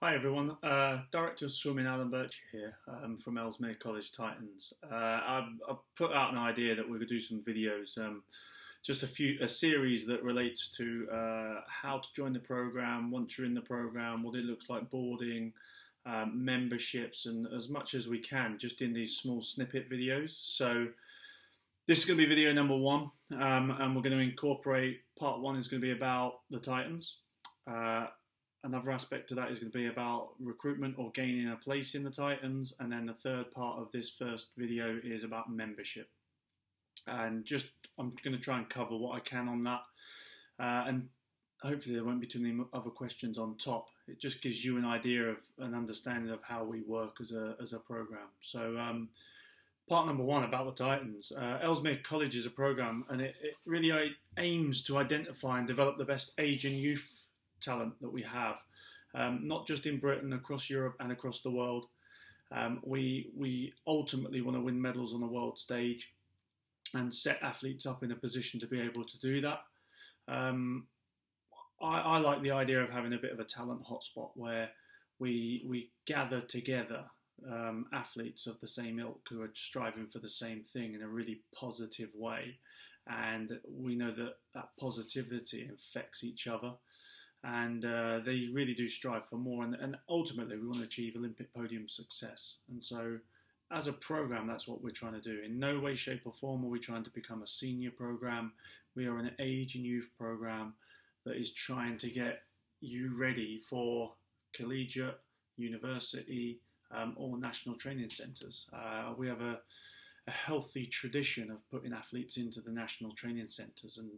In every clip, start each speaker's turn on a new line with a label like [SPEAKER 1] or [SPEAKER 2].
[SPEAKER 1] Hi everyone, Director of Swimming Alan Birch here from Ellesmere College Titans. I've put out an idea that we're going to do some videos, just a series that relates to how to join the program, once you're in the program, what it looks like boarding, memberships, and as much as we can just in these small snippet videos. So this is going to be video number one, and we're going to incorporate part one is going to be about the Titans. Another aspect to that is going to be about recruitment or gaining a place in the Titans. And then the third part of this first video is about membership. And I'm going to try and cover what I can on that. And hopefully there won't be too many other questions on top. It just gives you an idea of an understanding of how we work as a program. So part number one about the Titans. Ellesmere College is a program, and it really aims to identify and develop the best age and youth talent that we have, not just in Britain, across Europe and across the world. We ultimately want to win medals on the world stage and set athletes up in a position to be able to do that. I like the idea of having a bit of a talent hotspot where we gather together athletes of the same ilk who are striving for the same thing in a really positive way, and we know that positivity infects each other. And they really do strive for more, and ultimately we want to achieve Olympic podium success. And so as a program, that's what we're trying to do. In no way, shape or form are we trying to become a senior program. We are an age and youth program that is trying to get you ready for collegiate, university, or national training centres. We have a healthy tradition of putting athletes into the national training centres, and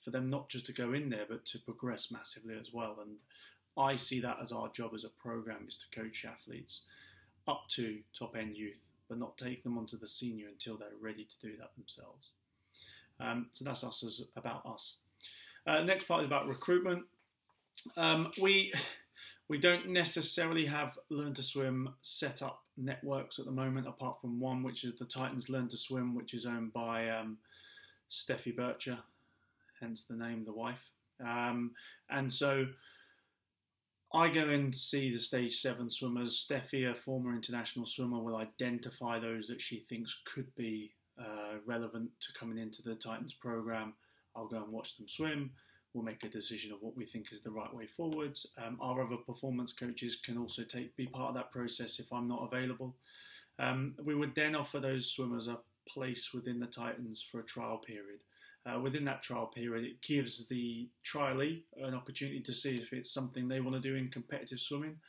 [SPEAKER 1] for them not just to go in there, but to progress massively as well. And I see that as our job as a program, is to coach athletes up to top end youth, but not take them onto the senior until they're ready to do that themselves. So that's about us. Next part is about recruitment. We don't necessarily have Learn to Swim set up networks at the moment, apart from one, which is the Titans Learn to Swim, which is owned by Steffi Bircher, hence the name, the wife. And so I go and see the stage 7 swimmers. Steffi, a former international swimmer, will identify those that she thinks could be relevant to coming into the Titans program. I'll go and watch them swim. We'll make a decision of what we think is the right way forwards. Our other performance coaches can also be part of that process if I'm not available. We would then offer those swimmers a place within the Titans for a trial period. Within that trial period, it gives the trialee an opportunity to see if it's something they want to do in competitive swimming,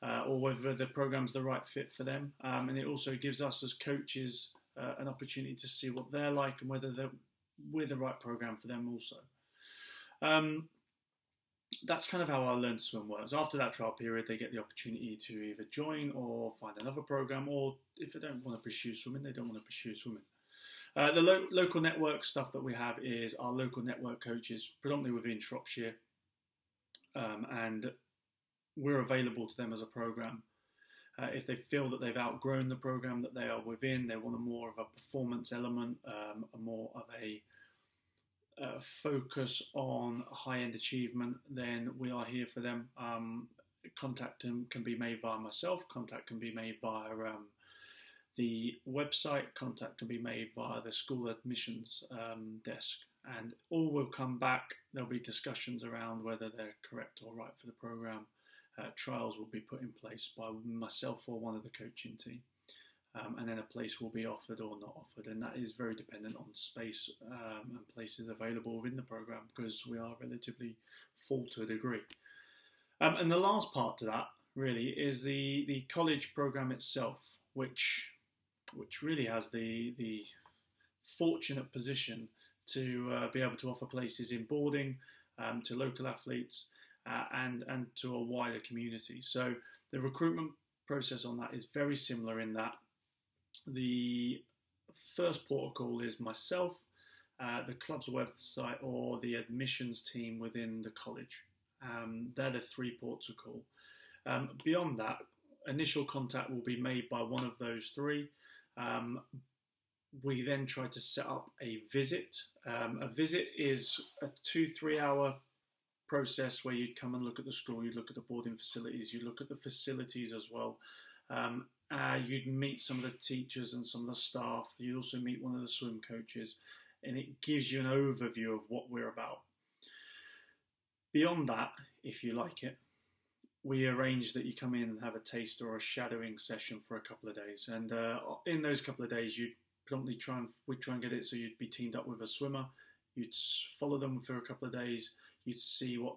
[SPEAKER 1] or whether the program's the right fit for them. And it also gives us as coaches an opportunity to see what they're like and whether we're the right program for them also. That's kind of how our Learn to Swim works. After that trial period, they get the opportunity to either join or find another program, or if they don't want to pursue swimming, they don't want to pursue swimming. The local network stuff that we have is our local network coaches, predominantly within Shropshire, and we're available to them as a program. If they feel that they've outgrown the program that they are within, they want more of a performance element, more of a focus on high-end achievement, then we are here for them. Contact can be made via myself, contact can be made via the website, contact can be made via the school admissions desk, and all will come back. There'll be discussions around whether they're correct or right for the program. Trials will be put in place by myself or one of the coaching team, and then a place will be offered or not offered, and that is very dependent on space and places available within the program, because we are relatively full to a degree. And the last part to that really is the college program itself, which really has the fortunate position to be able to offer places in boarding to local athletes and to a wider community. So the recruitment process on that is very similar in that the first port of call is myself, the club's website, or the admissions team within the college. They're the 3 ports of call. Beyond that, initial contact will be made by one of those 3. We then try to set up a visit. A visit is a 2-3 hour process where you'd come and look at the school, you'd look at the boarding facilities, you'd look at the facilities as well. You'd meet some of the teachers and some of the staff. You'd also meet one of the swim coaches, and it gives you an overview of what we're about. Beyond that, if you like it, we arrange that you come in and have a taster or a shadowing session for a couple of days. And in those couple of days, you'd predominantly we'd try and get it so you'd be teamed up with a swimmer. You'd follow them for a couple of days. You'd see what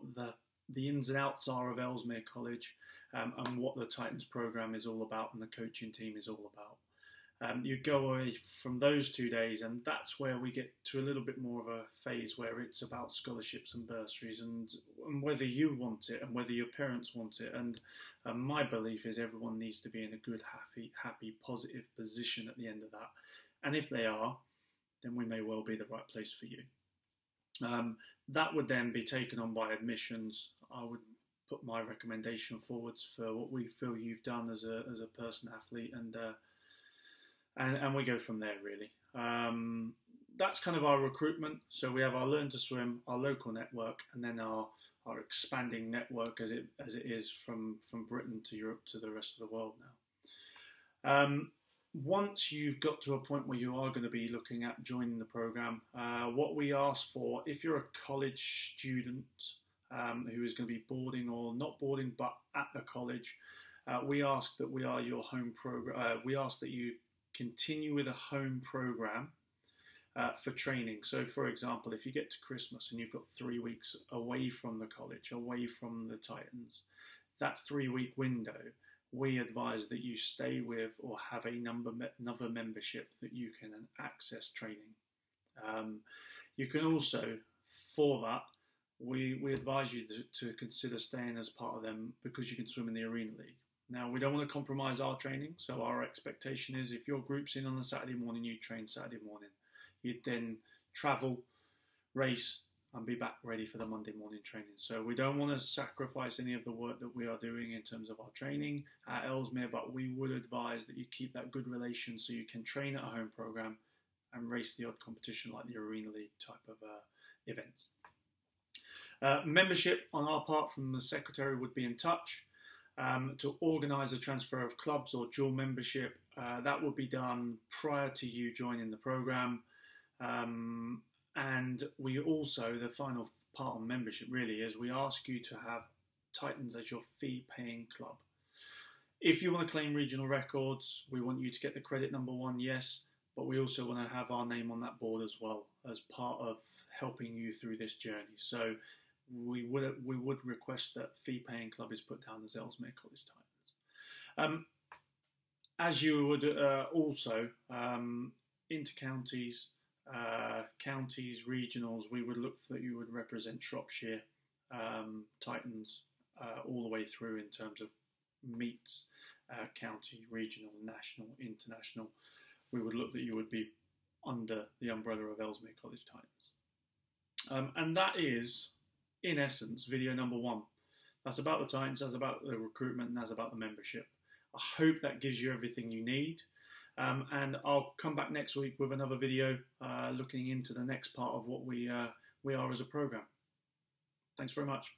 [SPEAKER 1] the ins and outs are of Ellesmere College, and what the Titans program is all about and the coaching team is all about. You go away from those 2 days, and that's where we get to a little bit more of a phase where it's about scholarships and bursaries, and whether you want it and whether your parents want it. And my belief is everyone needs to be in a good, happy, positive position at the end of that. And if they are, then we may well be the right place for you. That would then be taken on by admissions. I would put my recommendation forwards for what we feel you've done as a person athlete, and we go from there, really. That's kind of our recruitment. So we have our Learn to Swim, our local network, and then our expanding network as it is from Britain to Europe to the rest of the world now. Once you've got to a point where you are going to be looking at joining the program, what we ask for, if you're a college student who is going to be boarding or not boarding but at the college, we ask that we are your home program. We ask that you continue with a home program for training. So, for example, if you get to Christmas and you've got 3 weeks away from the college, away from the Titans, that 3-week window, we advise that you stay with or have another membership that you can access training. You can also, for that, we advise you to consider staying as part of them because you can swim in the Arena League. Now, we don't want to compromise our training, so our expectation is if your group's in on a Saturday morning, you train Saturday morning. You'd then travel, race, and be back ready for the Monday morning training. So we don't want to sacrifice any of the work that we are doing in terms of our training at Ellesmere, but we would advise that you keep that good relation so you can train at a home program and race the odd competition like the Arena League type of events. Membership on our part from the secretary would be in touch to organise a transfer of clubs or dual membership. That would be done prior to you joining the program. And we also, the final part on membership really is we ask you to have Titans as your fee-paying club. If you want to claim regional records, we want you to get the credit number 1, yes, but we also want to have our name on that board as well as part of helping you through this journey. So we would request that fee-paying club is put down as Ellesmere College Titans. As you would also, inter-counties, counties, regionals, we would look that you would represent Shropshire Titans all the way through in terms of meets, county, regional, national, international. We would look that you would be under the umbrella of Ellesmere College Titans. And that is, in essence, video number 1. That's about the Titans, that's about the recruitment, and that's about the membership. I hope that gives you everything you need. And I'll come back next week with another video looking into the next part of what we are as a program. Thanks very much.